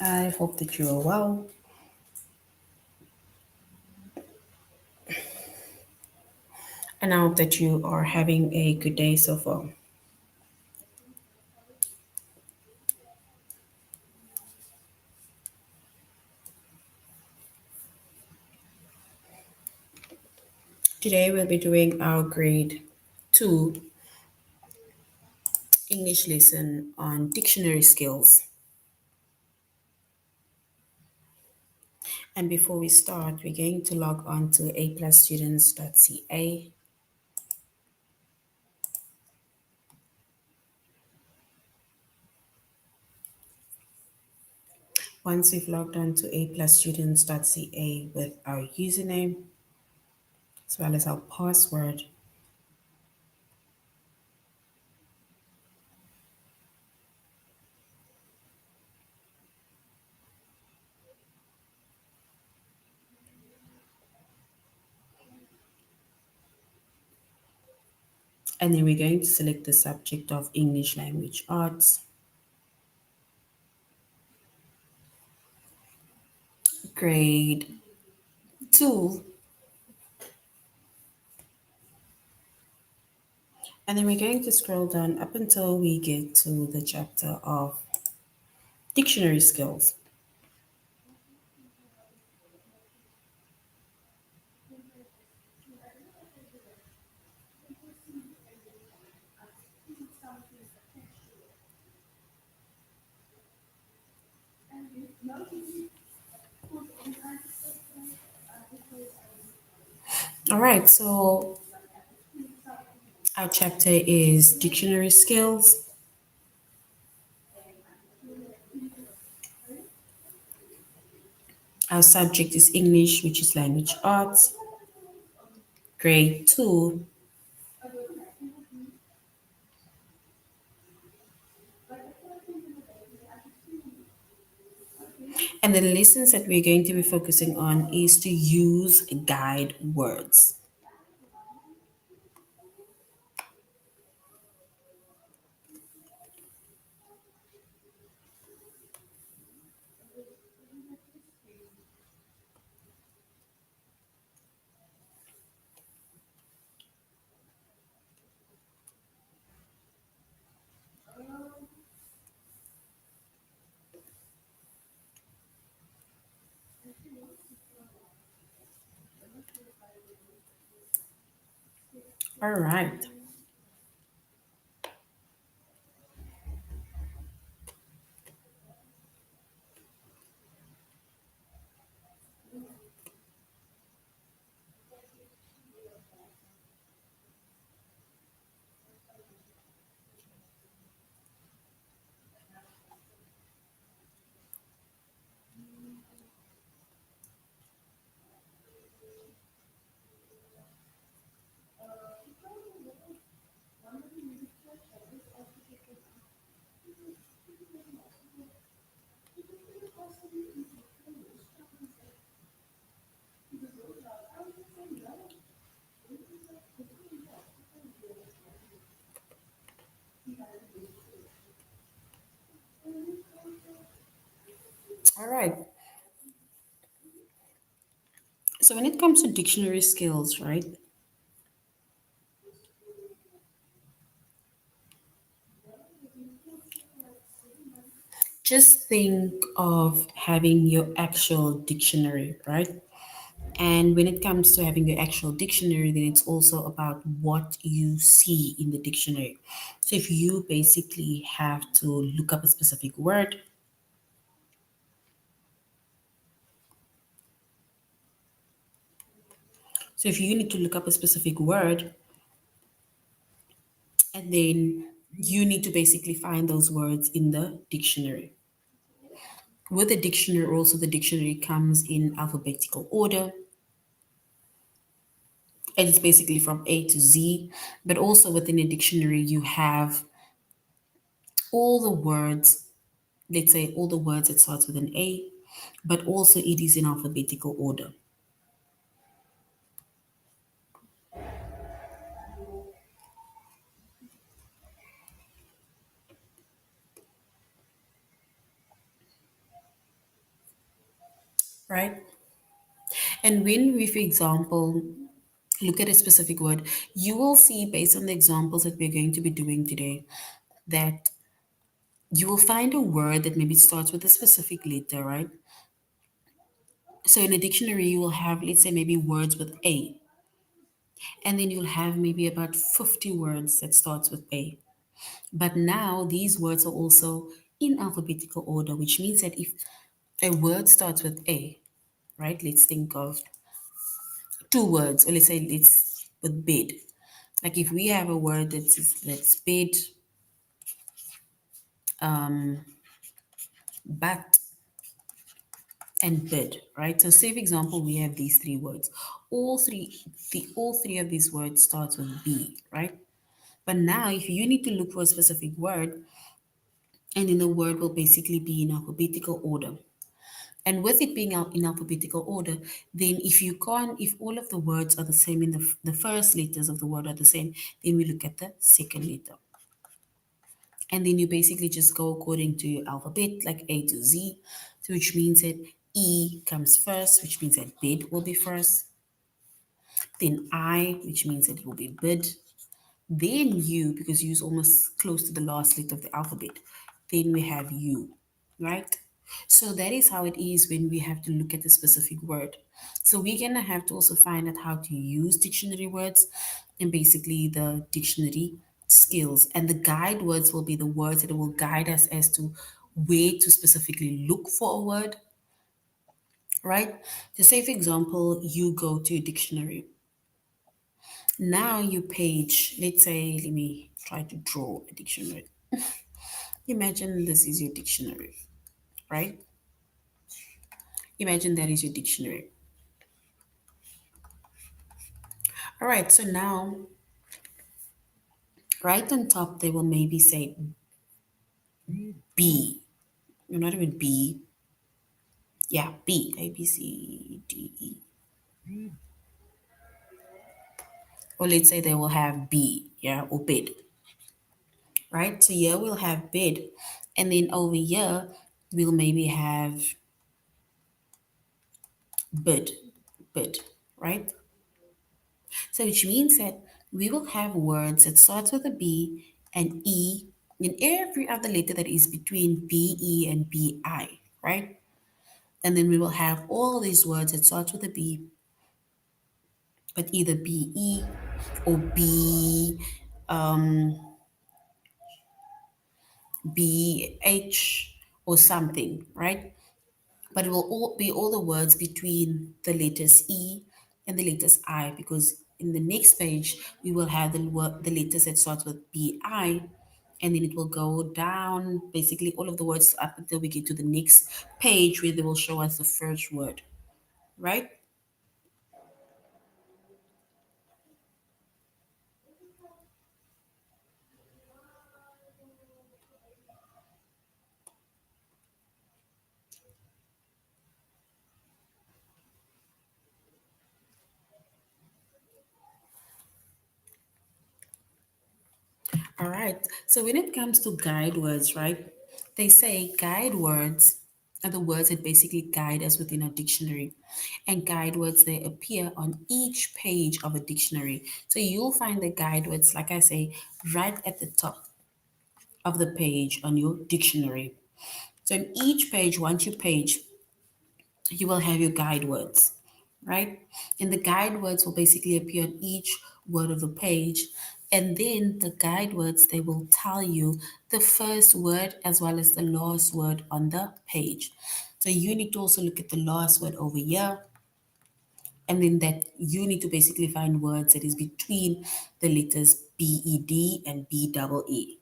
I hope that you are well. And I hope that you are having a good day so far. Today we'll be doing our grade 2 English lesson on dictionary skills. And before we start, we're going to log on to aplusstudents.ca. Once we've logged on to aplusstudents.ca with our username as well as our password, and then we're going to select the subject of English language arts, grade 2. And then we're going to scroll down up until we get to the chapter of dictionary skills. All right, so our chapter is dictionary skills. Our subject is English, which is language arts, grade 2. And the lessons that we're going to be focusing on is to use guide words. All right. All right. So when it comes to dictionary skills, right? Just think of having your actual dictionary, right? And when it comes to having your actual dictionary, then it's also about what you see in the dictionary. So if you basically have to look up a specific word, so if you need to look up a specific word, and then you need to basically find those words in the dictionary. With the dictionary, also the dictionary comes in alphabetical order. And it's basically from A to Z. But also within a dictionary, you have all the words, let's say all the words that starts with an A, but also it is in alphabetical order. right? And when we, for example, look at a specific word, you will see based on the examples that we're going to be doing today that you will find a word that maybe starts with a specific letter, right? So in a dictionary, you will have, let's say, maybe words with A, and then you'll have maybe about 50 words that starts with A. But now these words are also in alphabetical order, which means that if a word starts with A, right? Let's think of two words, or let's say it's with bed. Like if we have a word that's bed, bat, and bid, right? So say for example we have these three words. All three of these words starts with B, right? But now if you need to look for a specific word, and then the word will basically be in alphabetical order. And with it being in alphabetical order, then if all of the words are the same in the first letters of the word are the same, then we look at the second letter. And then you basically just go according to your alphabet, like A to Z, so which means that E comes first, which means that bed will be first. Then I, which means that it will be bid. Then U, because U is almost close to the last letter of the alphabet. Then we have U, right? So that is how it is when we have to look at a specific word. So we're gonna have to also find out how to use dictionary words and basically the dictionary skills. And the guide words will be the words that will guide us as to where to specifically look for a word, right? So say for example, you go to a dictionary. Now you page, let's say, let me try to draw a dictionary. Imagine this is your dictionary, right? Imagine that is your dictionary. All right, so now right on top, they will maybe say B. You're not even B. Yeah, B. A, B, C, D, E. Or let's say they will have B, yeah, or bed, right? So here we'll have bed. And then over here, we'll maybe have bid, bid, right? So which means that we will have words that starts with a B and E and every other letter that is between B, E, and B, I, right? And then we will have all these words that starts with a B, but either B, E or B, B, H or something, right? But it will all be all the words between the letters E and the letters I, because in the next page we will have the letters that start with BI, and then it will go down basically all of the words up until we get to the next page where they will show us the first word, right? All right. So when it comes to guide words, right? They say guide words are the words that basically guide us within a dictionary. And guide words they appear on each page of a dictionary. So you'll find the guide words, like I say, right at the top of the page on your dictionary. So in each page, once you page, you will have your guide words, right? And the guide words will basically appear on each word of the page. And then the guide words, they will tell you the first word as well as the last word on the page. So you need to also look at the last word over here. And then that you need to basically find words that is between the letters BED and BEE.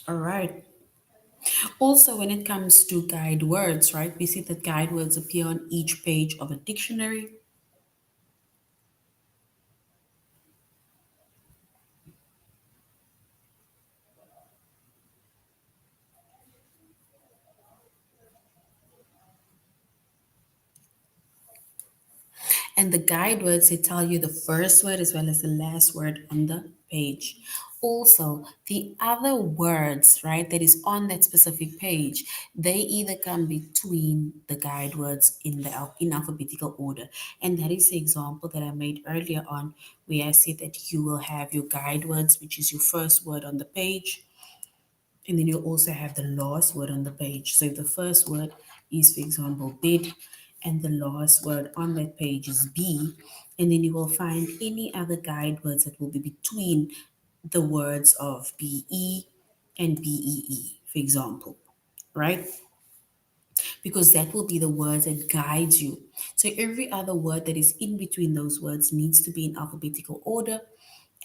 All right. Also, when it comes to guide words, right, we see that guide words appear on each page of a dictionary. And the guide words, they tell you the first word as well as the last word on the page. Also, the other words, right, that is on that specific page, they either come between the guide words in the in alphabetical order. And that is the example that I made earlier on, where I said that you will have your guide words, which is your first word on the page, and then you'll also have the last word on the page. So if the first word is, for example, bed, and the last word on that page is B, and then you will find any other guide words that will be between the words of BE and BEE, for example, right? Because that will be the words that guides you. So every other word that is in between those words needs to be in alphabetical order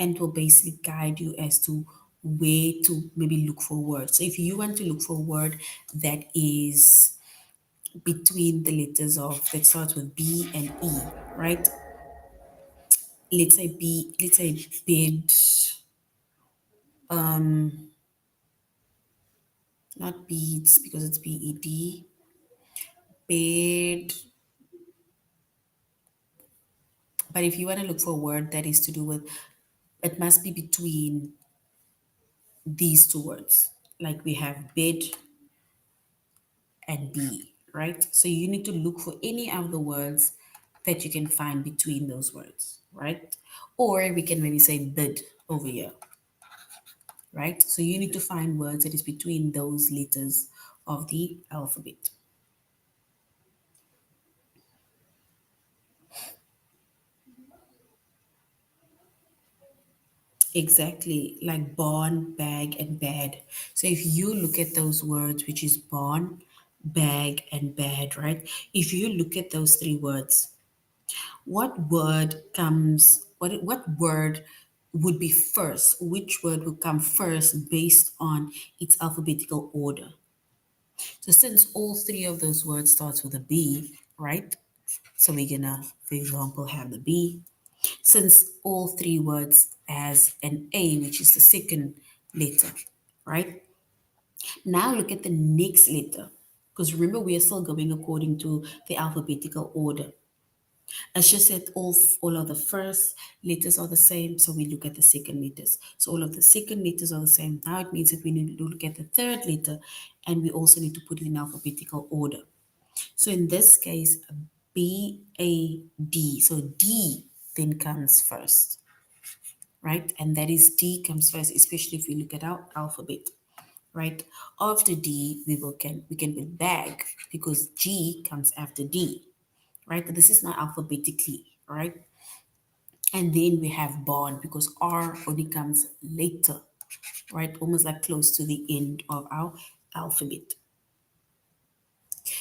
and will basically guide you as to where to maybe look for words. So if you want to look for a word that is between the letters of that starts with B and E, right? Let's say bed, not beads because it's BED, bed. But if you want to look for a word that is to do with, it must be between these two words. Like we have bed and B, right? So you need to look for any of the words that you can find between those words, right? Or we can maybe say bid over here, right? So you need to find words that is between those letters of the alphabet. Exactly, like barn, bag, and bad. So if you look at those words, which is barn, bag, and bad, right? If you look at those three words, what word would be first? Which word would come first based on its alphabetical order? So since all three of those words starts with a B, right? So we're gonna, for example, have the B. Since all three words has an A, which is the second letter, right? Now look at the next letter. Because remember, we are still going according to the alphabetical order. It's just that all of the first letters are the same, so we look at the second letters. So all of the second letters are the same. Now it means that we need to look at the third letter, and we also need to put it in alphabetical order. So in this case, B-A-D. So D then comes first, right? And that is D comes first, especially if we look at our alphabet, right? After D, we can put bag because G comes after D, right? But this is not alphabetically, right? And then we have bond because R only comes later, right? Almost like close to the end of our alphabet.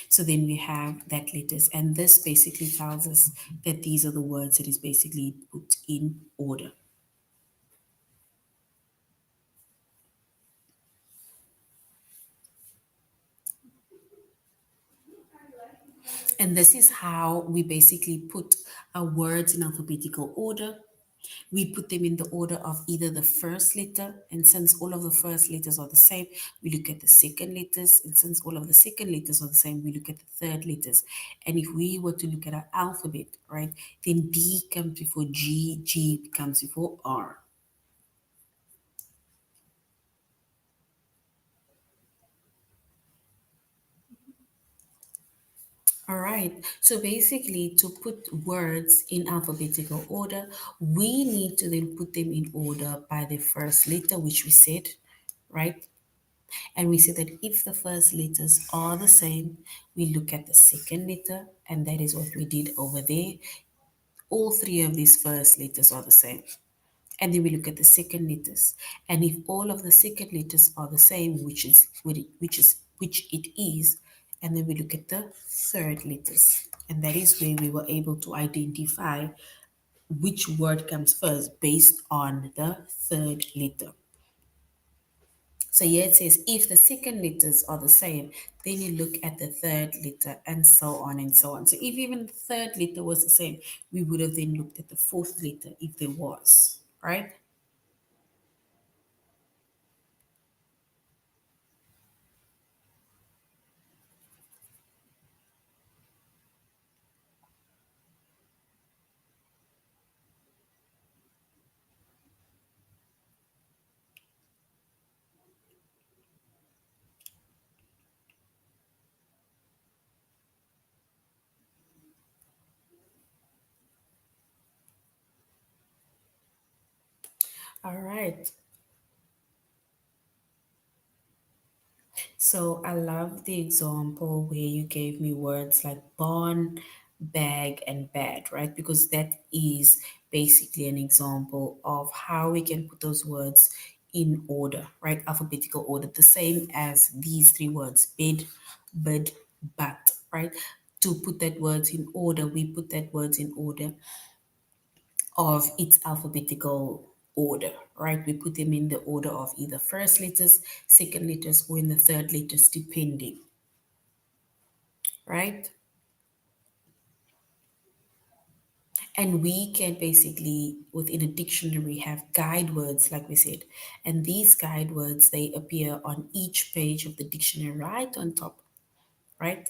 So then we have that letters, and this basically tells us that these are the words that is basically put in order. And this is how we basically put our words in alphabetical order. We put them in the order of either the first letter, and since all of the first letters are the same, we look at the second letters, and since all of the second letters are the same, we look at the third letters. And if we were to look at our alphabet, right, then D comes before G, G comes before R. All right. So basically, to put words in alphabetical order, we need to then put them in order by the first letter, which we said, right? And we say that if the first letters are the same, we look at the second letter, and that is what we did over there. All three of these first letters are the same. And then we look at the second letters. And if all of the second letters are the same, which it is, and then we look at the third letters. And that is where we were able to identify which word comes first based on the third letter. So here it says if the second letters are the same, then you look at the third letter and so on and so on. So if even the third letter was the same, we would have then looked at the fourth letter if there was, right? All right. So I love the example where you gave me words like barn, bag, and bad, right? Because that is basically an example of how we can put those words in order, right? Alphabetical order, the same as these three words bed, bid, but, right? To put that words in order, we put that words in order of its alphabetical order, right? We put them in the order of either first letters, second letters, or in the third letters, depending, right? And we can basically, within a dictionary, have guide words, like we said. And these guide words, they appear on each page of the dictionary right on top, right?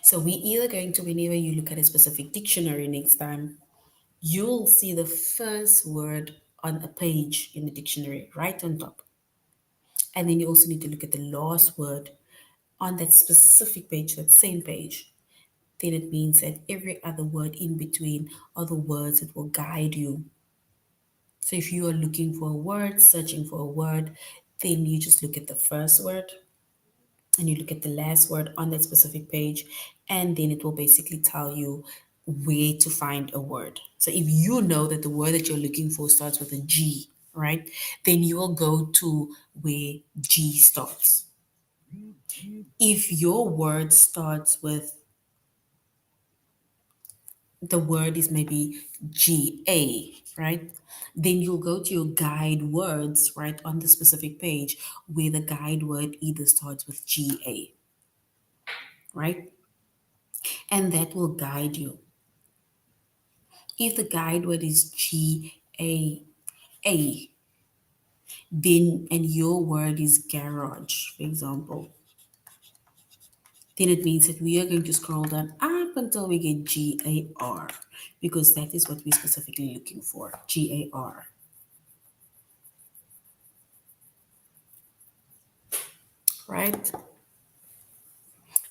So we either going to, whenever you look at a specific dictionary next time, you'll see the first word on a page in the dictionary right on top. And then you also need to look at the last word on that specific page, that same page. Then it means that every other word in between are the words that will guide you. So if you are looking for a word, searching for a word, then you just look at the first word and you look at the last word on that specific page, and then it will basically tell you where to find a word. So if you know that the word that you're looking for starts with a G, right, then you will go to where G starts. If your word starts with, the word is maybe GA, right? Then you'll go to your guide words, right, on the specific page where the guide word either starts with GA, right? And that will guide you. If the guide word is GAA, then, and your word is garage, for example, then it means that we are going to scroll down up until we get GAR, because that is what we're specifically looking for, GAR, right?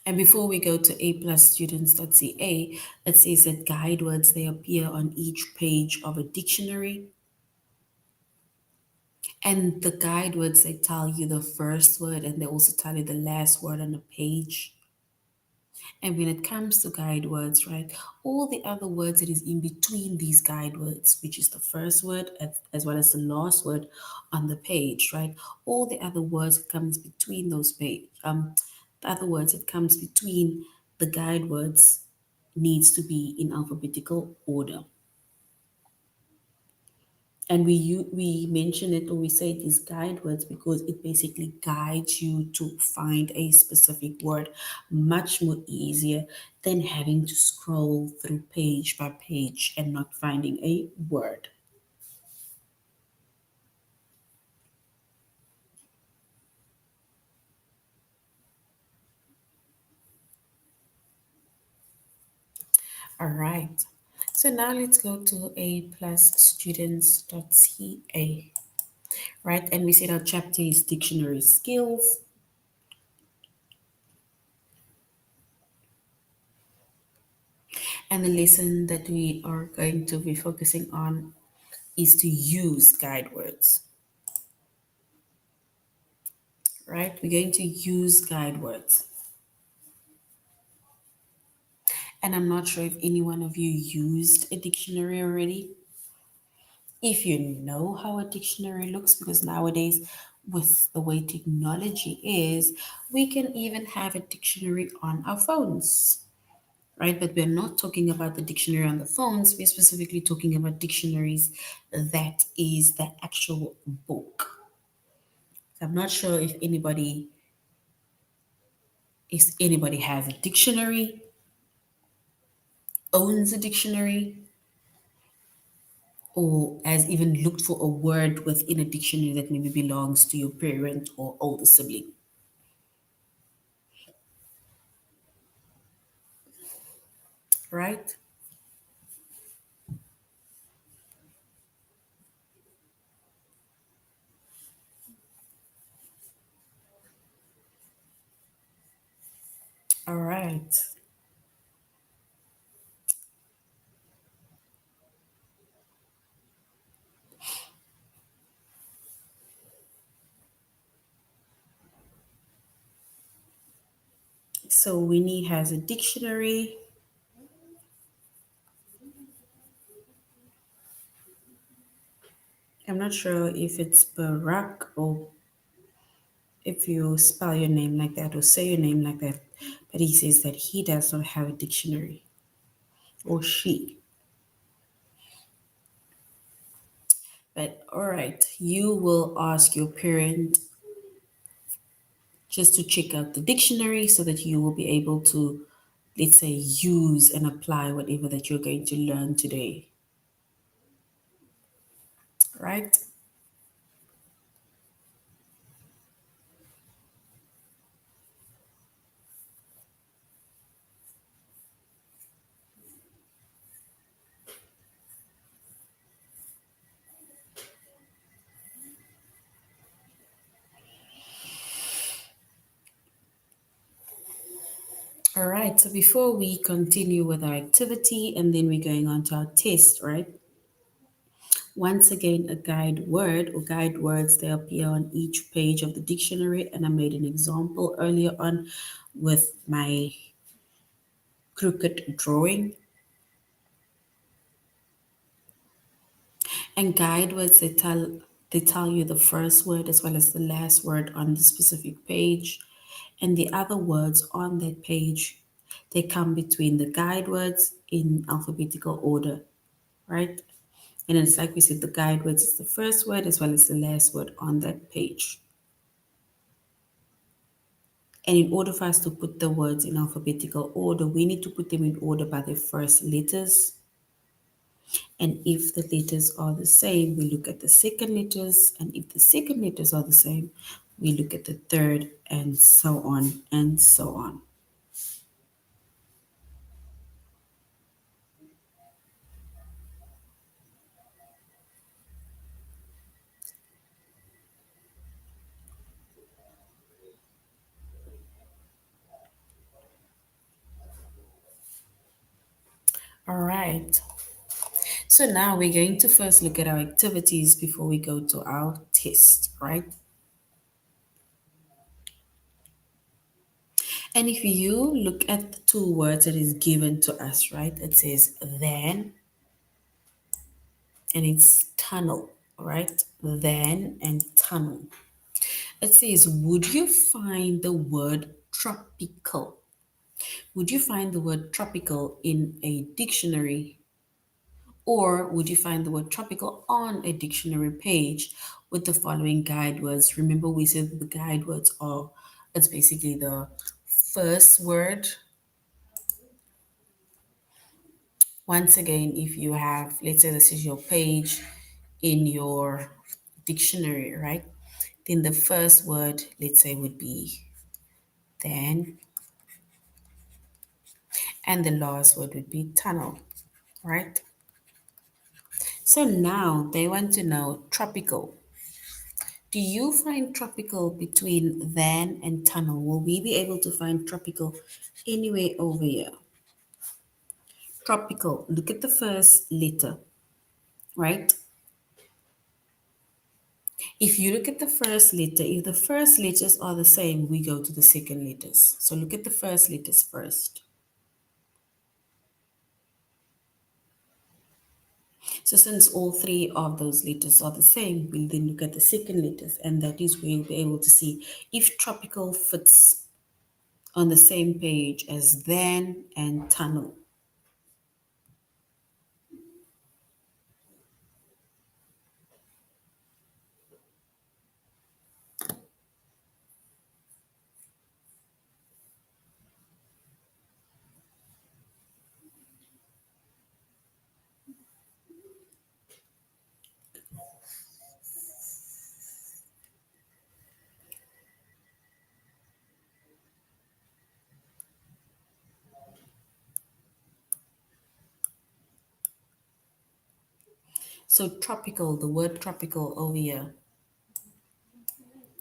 And before we go to aplusstudents.ca, it says that guide words, they appear on each page of a dictionary. And the guide words, they tell you the first word and they also tell you the last word on the page. And when it comes to guide words, right, all the other words that is in between these guide words, which is the first word as well as the last word on the page, right, all the other words that comes between those the other words that comes between the guide words needs to be in alphabetical order. And we mention it, or we say it is guide words because it basically guides you to find a specific word much more easier than having to scroll through page by page and not finding a word. All right. So now let's go to a plus students.ca, right? And we said our chapter is dictionary skills. And the lesson that we are going to be focusing on is to use guide words, right? We're going to use guide words. And I'm not sure if any one of you used a dictionary already. If you know how a dictionary looks, because nowadays, with the way technology is, we can even have a dictionary on our phones, right? But we're not talking about the dictionary on the phones. We're specifically talking about dictionaries that is the actual book. I'm not sure if anybody has a dictionary, owns a dictionary, or has even looked for a word within a dictionary that maybe belongs to your parent or older sibling, right? All right. So Winnie has a dictionary. I'm not sure if it's Barack or if you spell your name like that or say your name like that, but he says that he does not have a dictionary or she. But all right, you will ask your parent just to check out the dictionary so that you will be able to, let's say, use and apply whatever that you're going to learn today, right? All right, so before we continue with our activity and then we're going on to our test, right? Once again, a guide word or guide words, they appear on each page of the dictionary, and I made an example earlier on with my crooked drawing. And guide words, they tell you the first word as well as the last word on the specific page, and the other words on that page, they come between the guide words in alphabetical order, right? And it's like we said, the guide words is the first word as well as the last word on that page. And in order for us to put the words in alphabetical order, we need to put them in order by their first letters. And if the letters are the same, we look at the second letters. And if the second letters are the same, we look at the third, and so on and so on. All right. So now we're going to first look at our activities before we go to our test, right? And if you look at the two words that is given to us, right? It says then and it's tunnel, right? Then and tunnel. It says, would you find the word tropical? Would you find the word tropical in a dictionary, or would you find the word tropical on a dictionary page with the following guide words? Remember, we said that the guide words are, it's basically the first word. Once again, if you have, let's say this is your page in your dictionary, right? Then the first word, let's say, would be then, and the last word would be tunnel, right? So now they want to know tropical. Do you find tropical between then and tunnel? Will we be able to find tropical anywhere over here? Tropical, look at the first letter, right? If you look at the first letter, if the first letters are the same, we go to the second letters. So look at the first letters first. So since all three of those letters are the same, we'll then look at the second letters, and that is where you'll be able to see if tropical fits on the same page as then and tunnel. So tropical, the word tropical over here,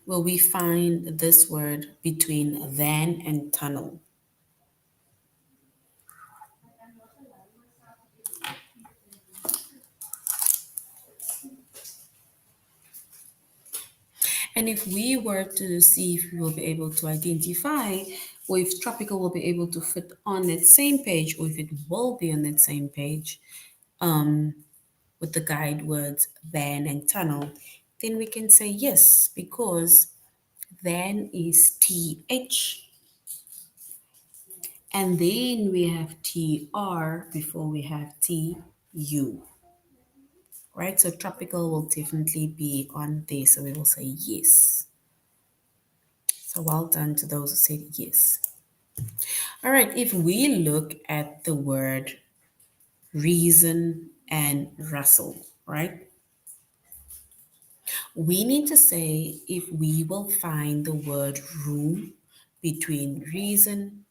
will we find this word between then and tunnel? And if we were to see if we will be able to identify, or if tropical will be able to fit on that same page, or if it will be on that same page, with the guide words van and tunnel, then we can say yes, because van is TH, and then we have TR before we have TU, right? So tropical will definitely be on there, so we will say yes. So well done to those who said yes. All right, if we look at the word reason and Russell, right? We need to say if we will find the word room between reason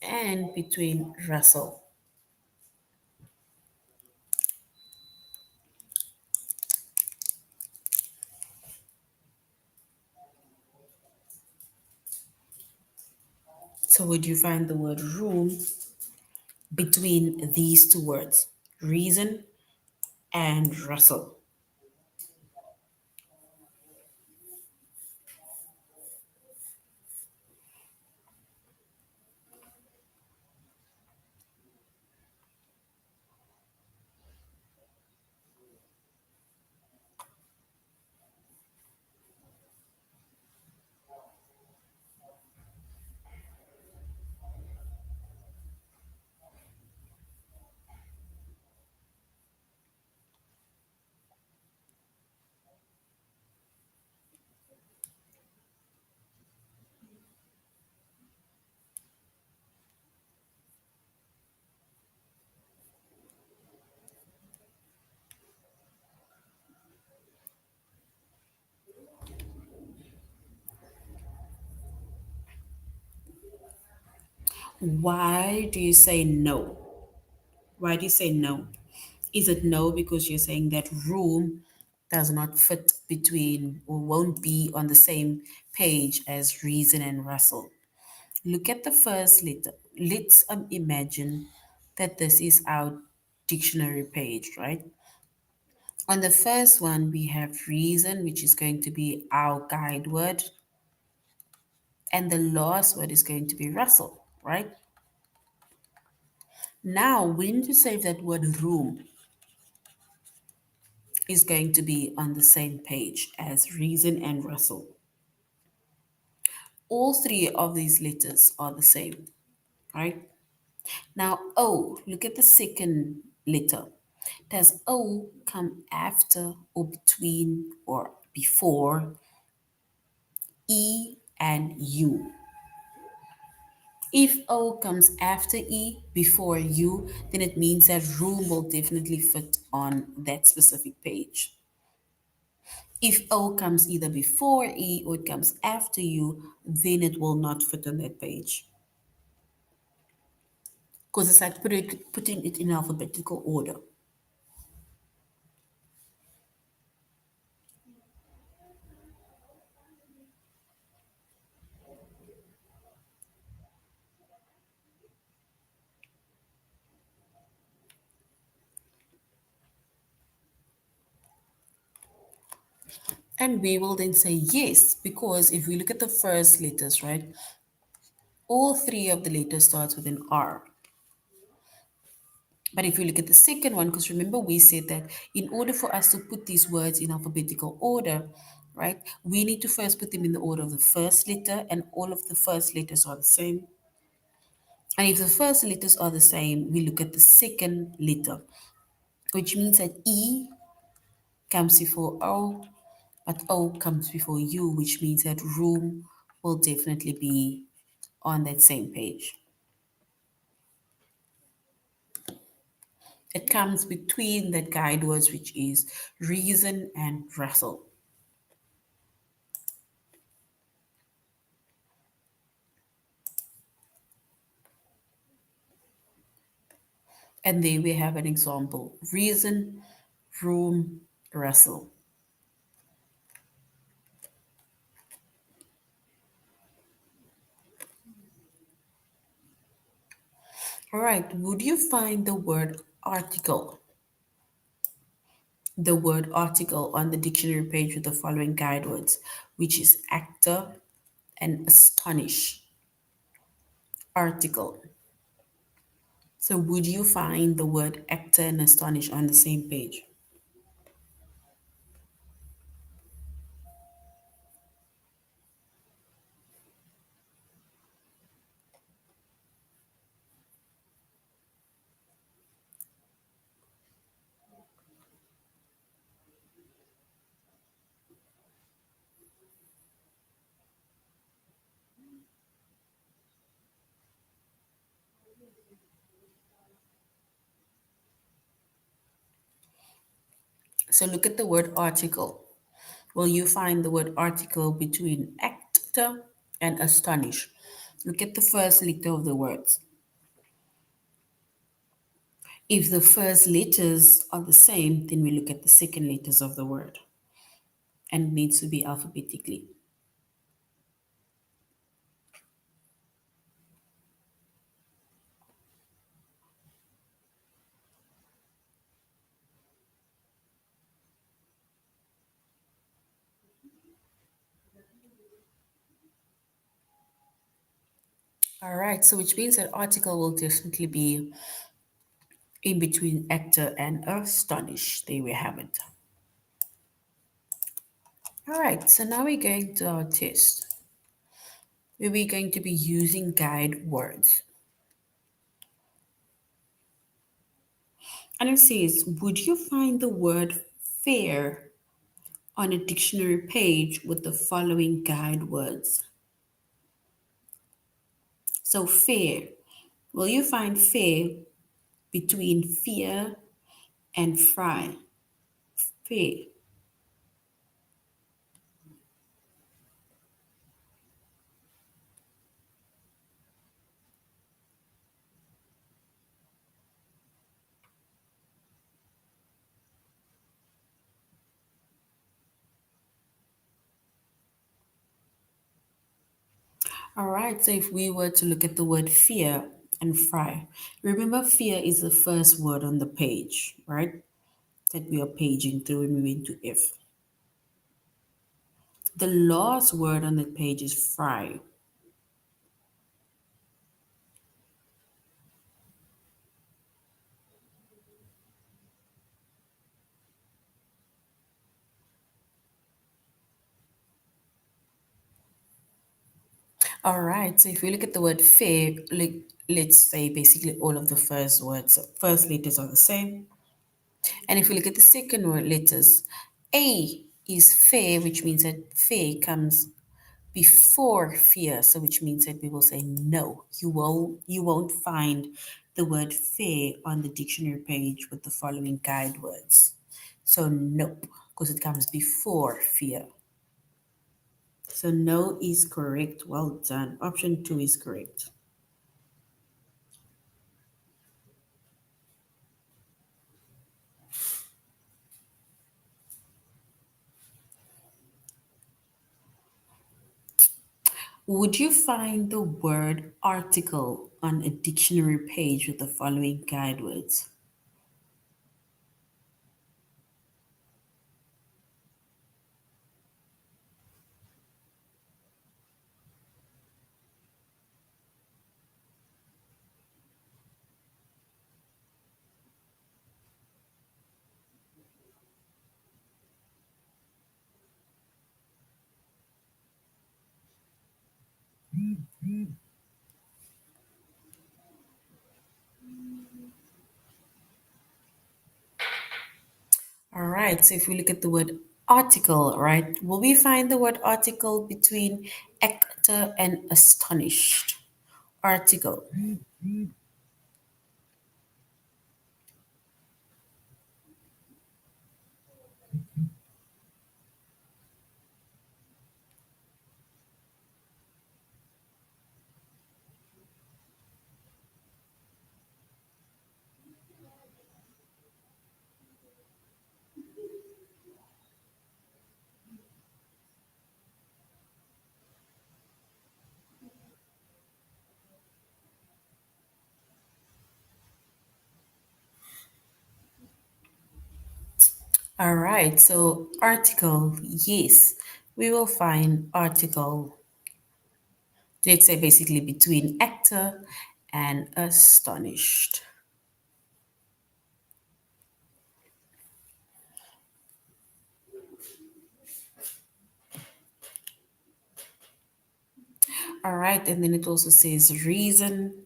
and between Russell. So would you find the word room between these two words, reason and Russell? Why do you say no? Why do you say no? Is it no because you're saying that room does not fit between or won't be on the same page as reason and Russell? Look at the first letter. Let's imagine that this is our dictionary page, right? On the first one, we have reason, which is going to be our guide word, and the last word is going to be Russell, right? Now, we need to say that word room is going to be on the same page as reason and Russell. All three of these letters are the same, right? Now, O, look at the second letter. Does O come after or between or before E and U? If O comes after E before U, then it means that room will definitely fit on that specific page. If O comes either before E or it comes after U, then it will not fit on that page. Because it's like putting it in alphabetical order. And we will then say yes, because if we look at the first letters, right, all three of the letters starts with an R. But if you look at the second one, because remember we said that in order for us to put these words in alphabetical order, right? We need to first put them in the order of the first letter, and all of the first letters are the same. And if the first letters are the same, we look at the second letter, which means that E comes before O, but O comes before U, which means that room will definitely be on that same page. It comes between that guide words, which is reason and wrestle. And there we have an example: reason, room, wrestle. All right, would you find the word article? The word article on the dictionary page with the following guide words, which is actor and astonish. Article. So would you find the word actor and astonish on the same page? So look at the word article. Will you find the word article between actor and astonish? Look at the first letter of the words. If the first letters are the same, then we look at the second letters of the word, and it needs to be alphabetically. All right, so which means that article will definitely be in between actor and astonish. There we have it. All right, so now we're going to our test, where we're going to be using guide words. And it says, would you find the word fair on a dictionary page with the following guide words? So fair, will you find fair between fear and fry? Fair. All right, so if we were to look at the word fear and fry, remember fear is the first word on the page, right? That we are paging through when we went to if. The last word on that page is fry. All right, so if we look at the word fair, let's say basically all of the first words, first letters are the same. And if we look at the second word letters, A is fair, which means that fair comes before fear, so which means that we will say no. You won't find the word fair on the dictionary page with the following guide words. So nope, because it comes before fear. So no is correct. Well done. Option two is correct. Would you find the word article on a dictionary page with the following guide words? All right, so if we look at the word article, right, will we find the word article between actor and astonished? Article. All right, so article, yes, we will find article, let's say basically between actor and astonished. All right, and then it also says reason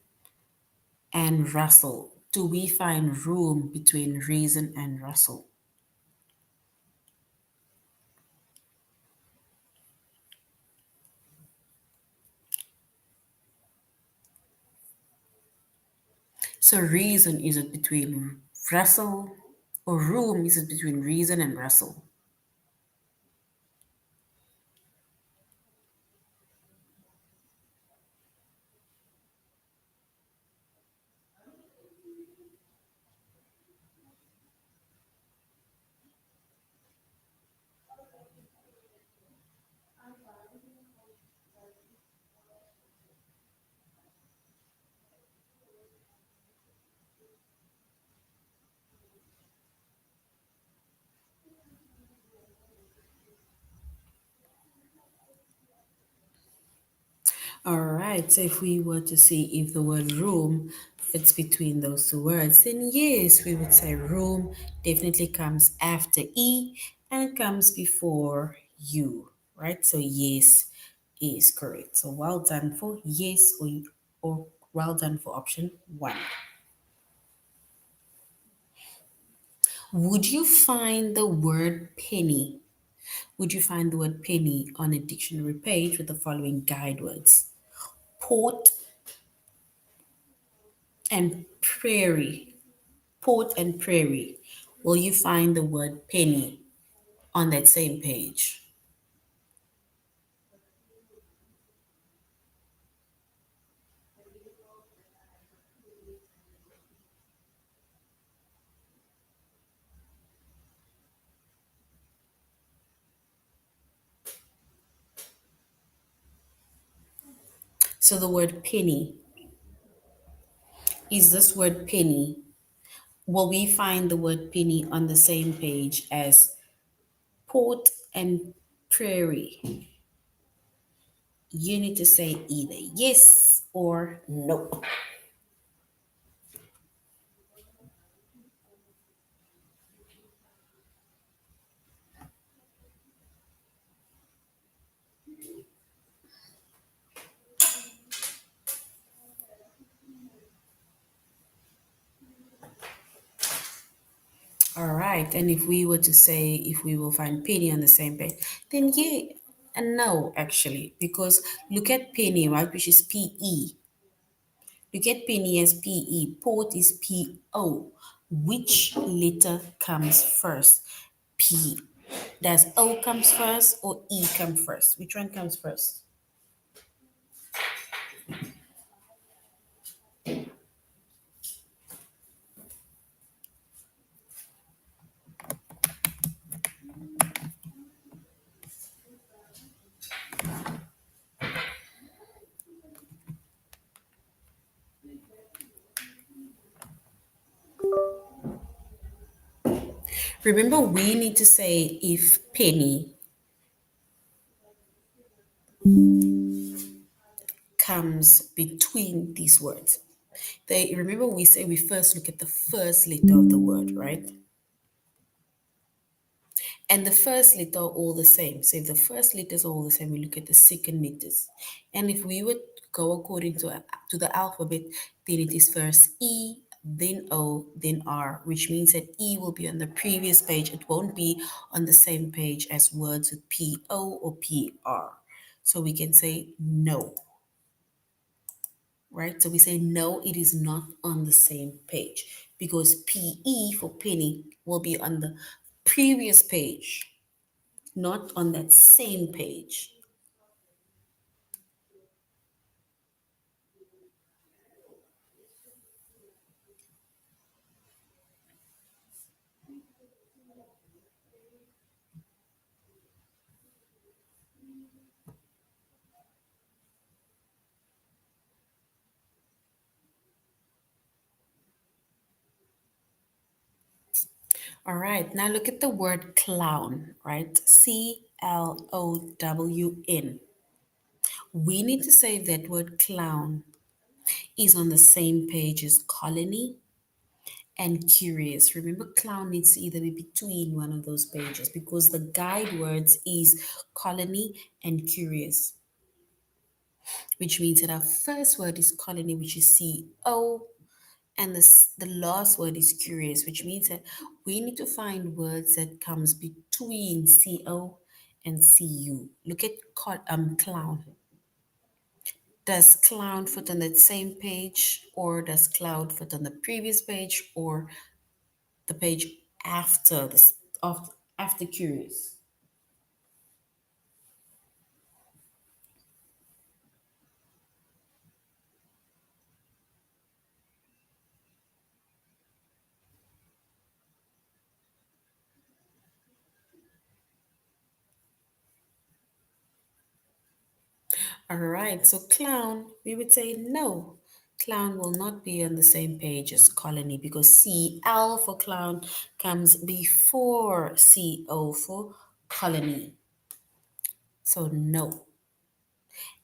and Russell. Do we find room between reason and Russell? So reason is it between Russell or room is it between reason and Russell? All right, so if we were to see if the word room fits between those two words, then yes, we would say room definitely comes after E and it comes before you, right? So yes is correct. So well done for yes or well done for option one. Would you find the word penny? Would you find the word penny on a dictionary page with the following guide words? Port and prairie. Port and prairie. Will you find the word penny on that same page? So the word penny, is this word penny? Will we find the word penny on the same page as port and prairie? You need to say either yes or no. All right. And if we were to say if we will find penny on the same page, then yeah and no, actually, because look at penny, right, which is PE. Look at penny as PE. Port is PO. Which letter comes first? P. Does O comes first or E come first? Which one comes first? Remember, we need to say if penny comes between these words. They remember we say we first look at the first letter of the word, right? And the first letter are all the same. So if the first letters are all the same, we look at the second letters. And if we would go according to the alphabet, then it is first E, then O, then R, which means that E will be on the previous page. It won't be on the same page as words with PO or PR. So we can say no, right? So we say no, it is not on the same page because PE for penny will be on the previous page, not on that same page. All right, now look at the word clown, right? CLOWN. We need to say that word clown is on the same page as colony and curious. Remember, clown needs to either be between one of those pages because the guide words is colony and curious, which means that our first word is colony, which is CO, and the last word is curious, which means that we need to find words that comes between CO and CU. Look at clown. Does clown fit on that same page, or does clown fit on the previous page, or the page after this after curious? All right, so clown, we would say no. Clown will not be on the same page as colony because CL for clown comes before CO for colony. So no.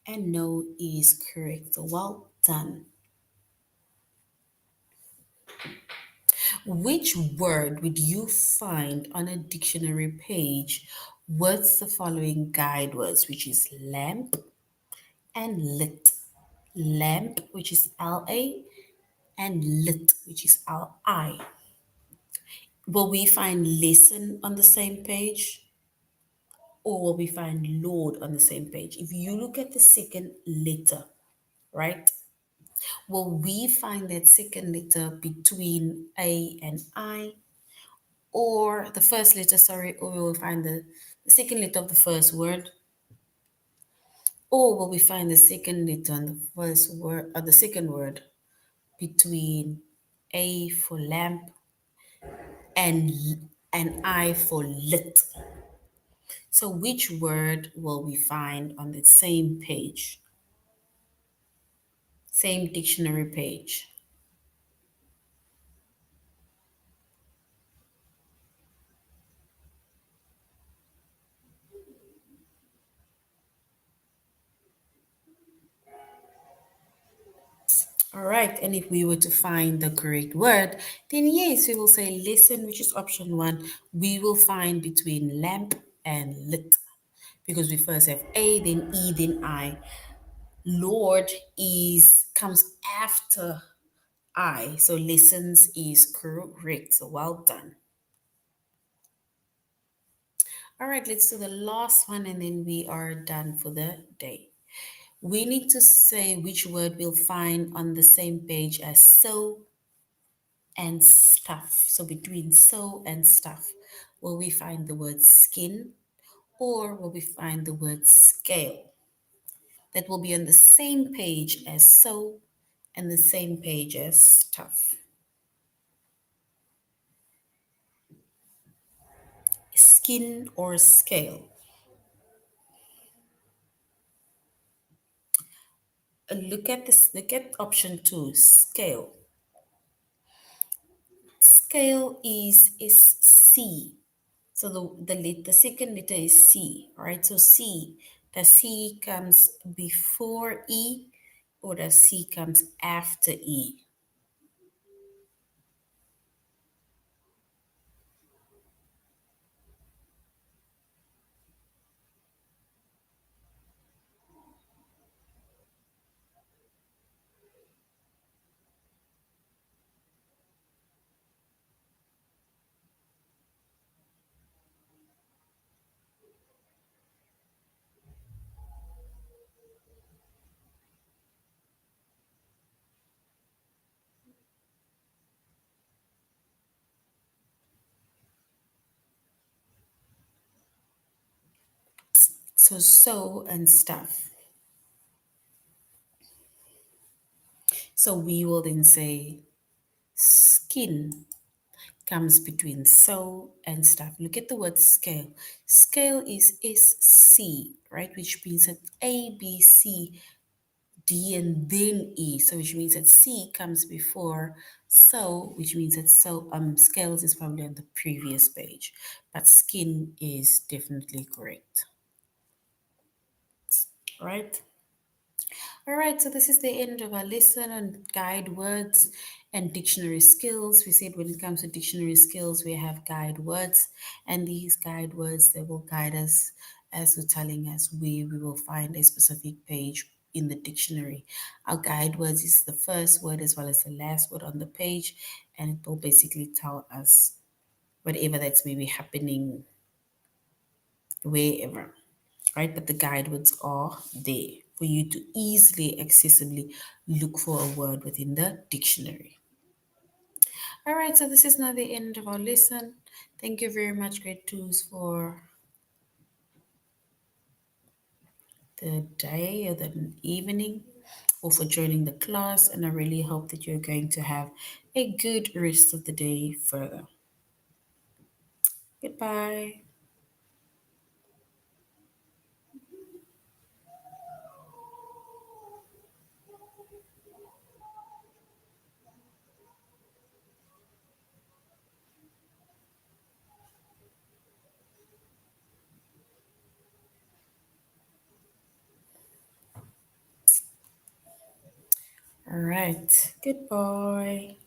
And no is correct. So well done. Which word would you find on a dictionary page with the following guide words, which is lamp and lit? Lamp, which is LA, and lit, which is LI. Will we find listen on the same page, or will we find Lord on the same page? If you look at the second letter, right, will we find that second letter between A and I, or the first letter, sorry, or we will find the second letter of the first word, or will we find the second letter on the first word or the second word between A for lamp and I for lit? So which word will we find on the same page, same dictionary page? All right, and if we were to find the correct word, then yes, we will say listen, which is option one. We will find between lamp and lit because we first have A, then E, then I. Lord is comes after I, so listens is correct. So well done. All right, let's do the last one and then we are done for the day. We need to say which word we'll find on the same page as so and stuff. So between so and stuff, will we find the word skin or will we find the word scale? That will be on the same page as so and the same page as stuff. Skin or scale. Look at this, look at option two, scale. Scale is C. So the second letter is C, right? So C, does C comes before E or does C comes after E? So and stuff. So we will then say skin comes between so and stuff. Look at the word scale. Scale is SC, right? Which means that A, B, C, D, and then E. So which means that C comes before so, which means that scales is probably on the previous page. But skin is definitely correct. Right? All right, so this is the end of our lesson on guide words and dictionary skills. We said when it comes to dictionary skills, we have guide words, and these guide words they will guide us as to telling us where we will find a specific page in the dictionary. Our guide words is the first word as well as the last word on the page, and it will basically tell us whatever that's maybe happening wherever, right? But the guide words are there for you to easily, accessibly look for a word within the dictionary. All right, so this is now the end of our lesson. Thank you very much, grade twos, for the day or the evening or for joining the class. And I really hope that you're going to have a good rest of the day further. Goodbye. All right. Goodbye.